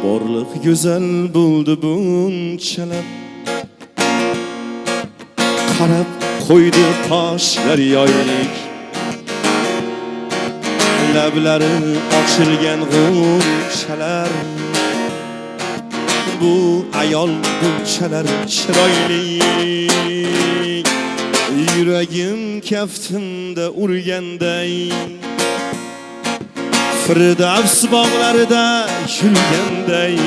Borliq go'zal bo'ldi bunchalar, qarab qo'ydi toshlar yoylik, lablari ochilgan g'unchalar. Bu ayol bunchalar chiroyli, yuragim kaftimda urganday, Firdavs bog'larida yurganday,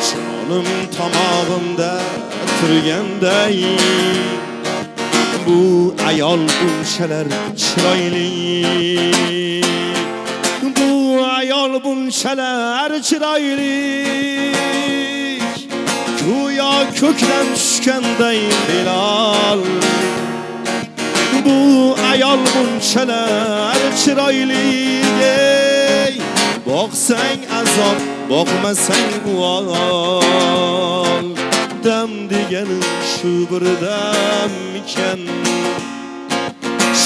jonim tomog'imda turganday. Bu ayol bunchalar chiroyli, bu ayol bunchalar chiroyli, go'yo ko'kdan tushganday hilol. Bu ayol bunchalar chiroyli, boqsang azob, boqmasang uvol. Dam degani shu bir dammikan,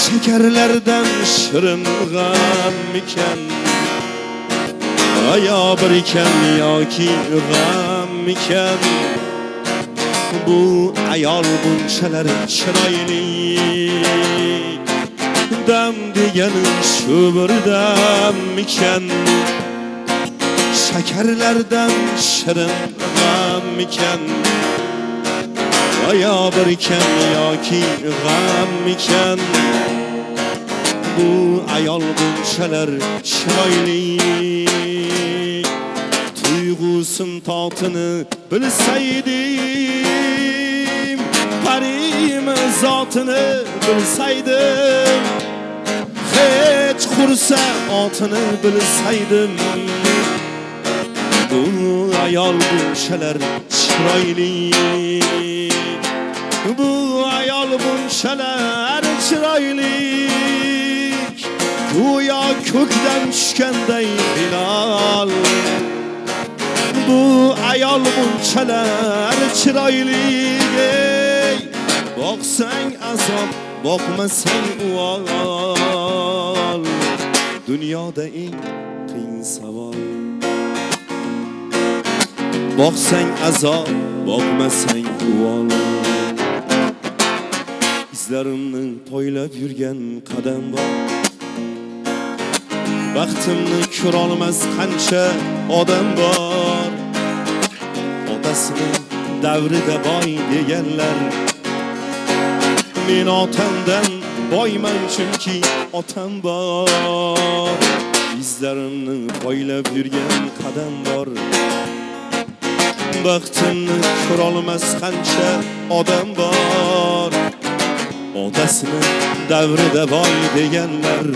shakarlardan shirin g'ammikan, aya bir ekan yoki g'ammikan. Bu ayol bunchalar chiroyli, dam degani shu bir dammikan, shakarlardan shirin g'ammikan, aya bir ekan yoki g'ammikan. Bu ayol bunchalar chiroyli, tuyg'usim totini bilsaydim, parim zotini bilsaydim, hech qursa otini bilsaydim. Bu ayol bunchalar chiroyli, bu ayol bunchalar chiroyli, go'yo ko'kdan tushganday hilol. Bu ayol bunchalar chiroyli, boqsang azob, boqmasang uvol. Dunyoda eng qiyin savol, boqsang azob, boqmasang uvol. Izlarimni poylab yurgan qadam bor, baxtimni ko'rolmas qancha odam bor. Otasini davrida boy deganlar, men otamdan boyman chunki otam bor. Izlarimni poylab yurgan qadam bor, baxtimni ko'rolmas qancha odam bor. Otasini davrida boy deganlar,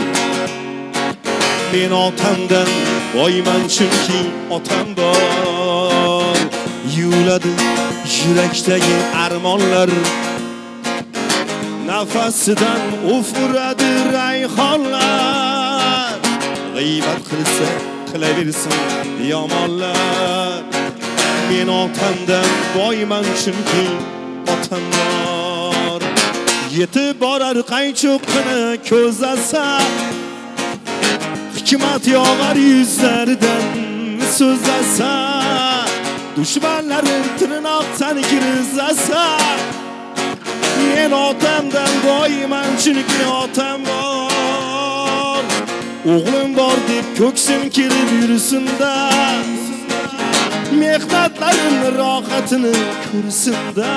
men otamdan boyman chunki otam bor. Yuladi yurakdagi armonlar, nafasidan ufuradi rayhonlar. G'iybat qilsa qilaversin yomonlar, men otamdan boyman chunki otam bor. Yetib borar qaychoqini ko'zlasa, hikmat yog'ar yuzlaridan so'zlasa, dushmanlarim tirnoqdan kirgizasa, men otamdan boyman chunki otam bor. O'g'lim bor deb ko'ksim kirib yursinda, mehnatlarimni rohatini ko'rsinda,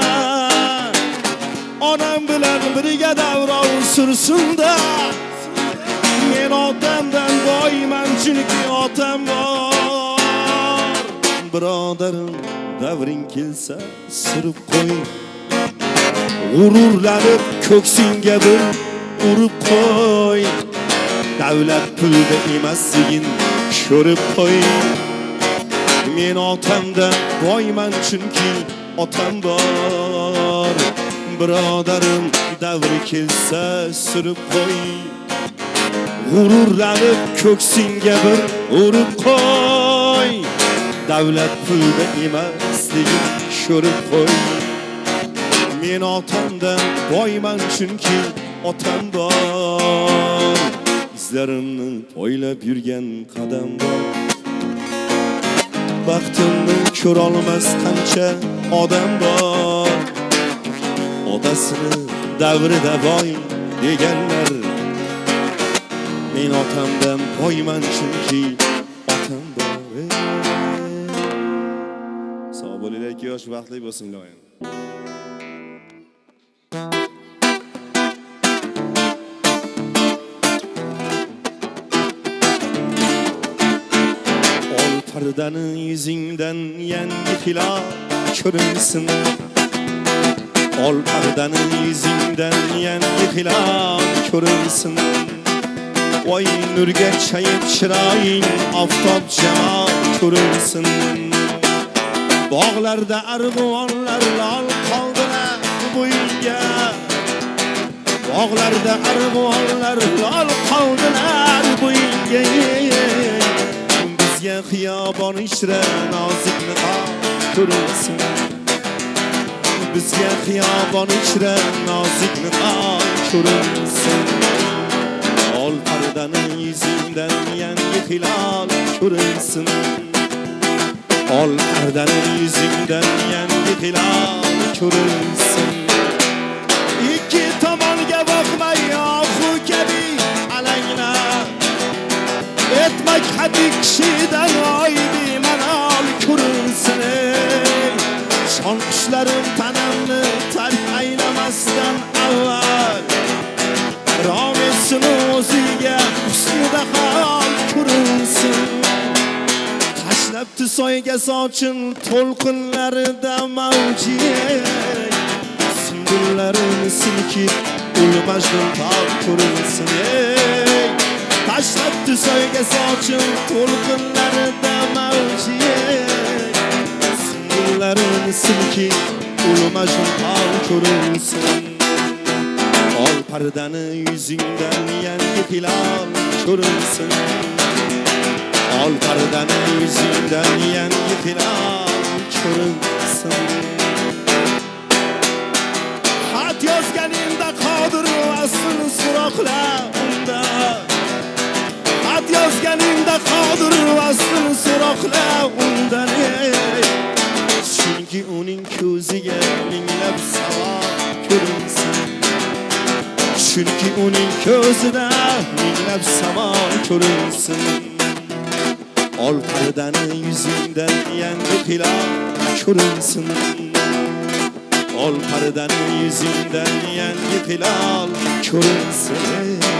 onam bilan birga davron sursinda. Men otamdan boyman chunki otam bor. Birodarim davring kelsa surib qo'y, g'ururlanib ko'ksingga bir urib qo'y. Davlat pulda emasligin ko'rib qo'y. Men otamdan boyman chunki otam bor. Birodarim davri kelsa surib qo'y, g'ururlanib ko'ksingga bir urib qo'y. Davlat pulda emasligin ko'rib qo'y. Men otamdan boyman chunki otam bor. Izlarimni poylab yurgan qadam bor, baxtimni ko'rolmas qancha odam bor. Otasini davrida boy deganlar, men otamdan boyman chunki otam bor. Sog' bo'linglar, ikki yosh baxtli bo'lsinglar. Ol pardani yuzingdan yangi hilol ko'rinsin. Ol pardani yuzingdan yangi hilol ko'rinsin. Voy nurga chayib chiroying oftob jamol ko'rinsin. Bog'larda arg'uvonlar lol qoldilar bo'yinga. Bog'larda arg'uvonlar lol qoldilar bo'yinga. Bizga xiyobon ichra nozik niqob ko'rinsin. Bizga xiyobon ichra nozik niqob ko'rinsin. Ol pardani yuzingdan yangi hilol ko'rinsin. Ol pardani yuzingdan yangi hilol ko'rinsin. Ikki tomonga boqmay oxu kabi alanglar, etmak hadi kishidan oy bemalol ko'rinsin. Shon qushlarim tanamni tark aylamasdan avval rom etsin o'ziga husnida hol ko'rinsin. Tashlabdi soyga sochin to'lqinlarida mavji, sundullarini silkib ul majnun tog' ko'rinsin. Tashlabdi soyga sochin to'lqinlarida mavji, sundullarini silkib ul majnun tog' ko'rinsin. Ol pardani yuzingdan yangi hilol ko'rinsin. Ol pardani yuzingdan yangi hilol ko'rinsin. Xat yozganingda qodir aslini so'roqla unda. Xat yozganingda qodir aslini so'roqla undan. Chunki uning ko'ziga minglab savol ko'rinsin. Chunki uning ko'zida minglab savol ko'rinsin. Ol pardani yuzingdan yangi hilol ko'rinsin. Ol pardani yuzingdan yangi hilol ko'rinsin.